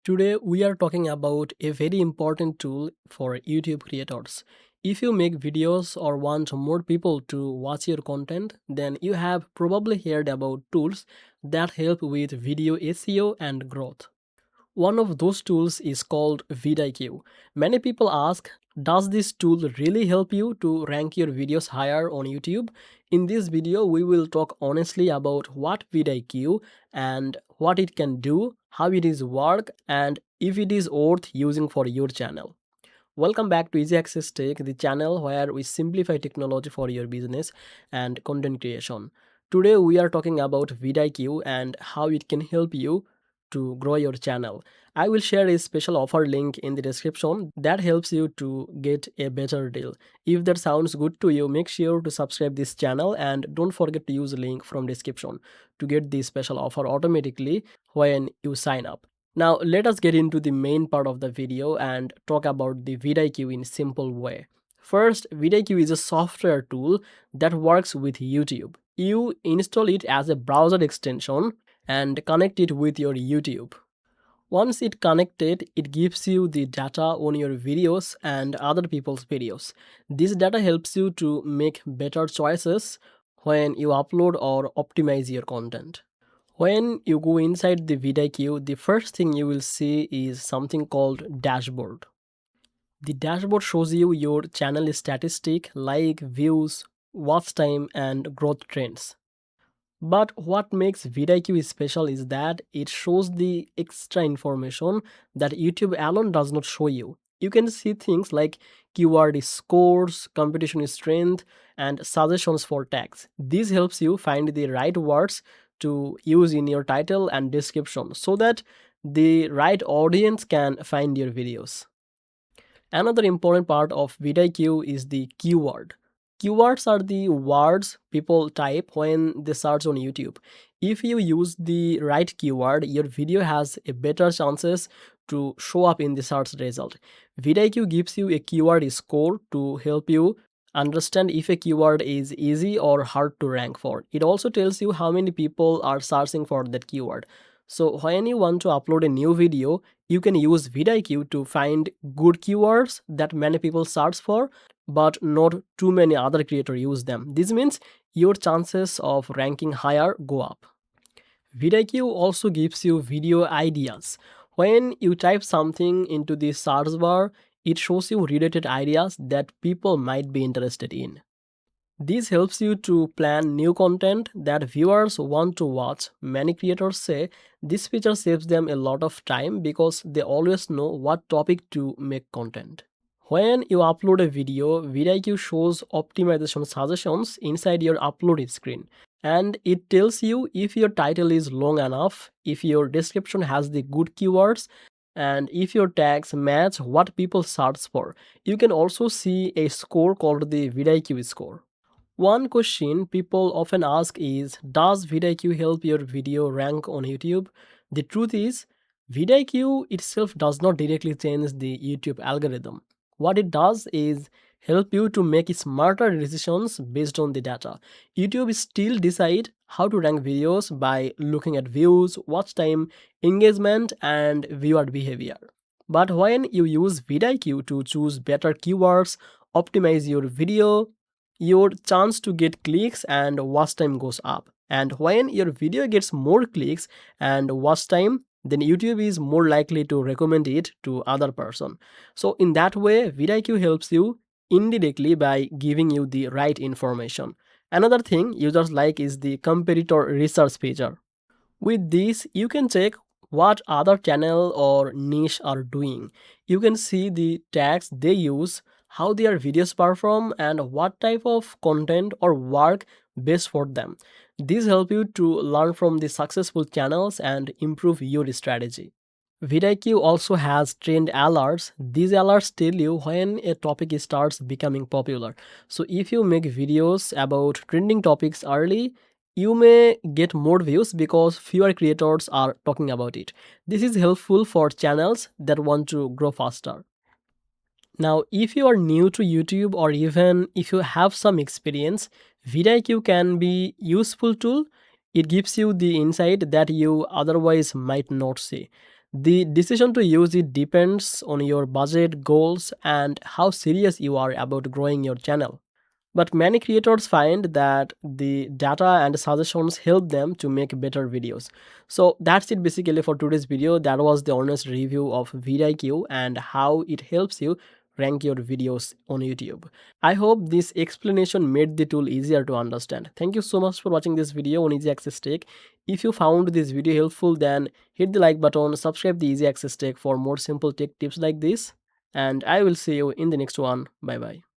Today we are talking about a very important tool for YouTube creators. If you make videos or want more people to watch your content, then you have probably heard about tools that help with video SEO and growth. One of those tools is called vidIQ. Many people ask, does this tool really help you to rank your videos higher on YouTube? In this video, we will talk honestly about what vidIQ and what it can do, how it is work, and if it is worth using for your channel. Welcome back to Easy Access Tech, the channel where we simplify technology for your business and content creation. Today we are talking about vidIQ and how it can help you to grow your channel. I will share a special offer link in the description that helps you to get a better deal. If that sounds good to you, make sure to subscribe this channel and don't forget to use the link from description to get the special offer automatically when you sign up. Now let us get into the main part of the video and talk about the vidIQ in simple way. First, vidIQ is a software tool that works with YouTube. You install it as a browser extension and connect it with your YouTube. Once it connected, it gives you the data on your videos and other people's videos. This data helps you to make better choices when you upload or optimize your content. When you go inside the vidIQ, the first thing you will see is something called dashboard. The dashboard shows you your channel statistic like views, watch time and growth trends. But what makes vidIQ special is that it shows the extra information that YouTube alone does not show you. You can see things like keyword scores, competition strength, and suggestions for tags. This helps you find the right words to use in your title and description so that the right audience can find your videos. Another important part of vidIQ is the keyword. Keywords are the words people type when they search on YouTube. If you use the right keyword, your video has a better chances to show up in the search result. vidIQ gives you a keyword score to help you understand if a keyword is easy or hard to rank for. It also tells you how many people are searching for that keyword. So when you want to upload a new video, you can use vidIQ to find good keywords that many people search for, but not too many other creators use them. This means your chances of ranking higher go up. vidIQ also gives you video ideas. When you type something into the search bar, it shows you related ideas that people might be interested in. This helps you to plan new content that viewers want to watch. Many creators say this feature saves them a lot of time because they always know what topic to make content. When you upload a video, vidIQ shows optimization suggestions inside your upload screen. And it tells you if your title is long enough, if your description has the good keywords, and if your tags match what people search for. You can also see a score called the vidIQ score. One question people often ask is, does vidIQ help your video rank on YouTube? The truth is, vidIQ itself does not directly change the YouTube algorithm. What it does is help you to make smarter decisions based on the data. YouTube still decide how to rank videos by looking at views, watch time, engagement, and viewer behavior. But when you use vidIQ to choose better keywords, optimize your video, your chance to get clicks and watch time goes up. And when your video gets more clicks and watch time, then YouTube is more likely to recommend it to other person. So in that way, vidIQ helps you indirectly by giving you the right information. Another thing users like is the competitor research feature. With this, you can check what other channel or niche are doing. You can see the tags they use, how their videos perform, and what type of content or work best for them. These help you to learn from the successful channels and improve your strategy. vidIQ also has trend alerts. These alerts tell you when a topic starts becoming popular. So if you make videos about trending topics early, you may get more views because fewer creators are talking about it. This is helpful for channels that want to grow faster. Now, if you are new to YouTube or even if you have some experience, vidIQ can be useful tool. It gives you the insight that you otherwise might not see. The decision to use it depends on your budget, goals, and how serious you are about growing your channel. But many creators find that the data and suggestions help them to make better videos. So that's it basically for today's video. That was the honest review of vidIQ and how it helps you rank your videos on YouTube. I hope this explanation made the tool easier to understand. Thank you so much for watching this video on Easy Access Tech. If you found this video helpful, then hit the like button, subscribe the Easy Access Tech for more simple tech tips like this, and I will see you in the next one. Bye bye.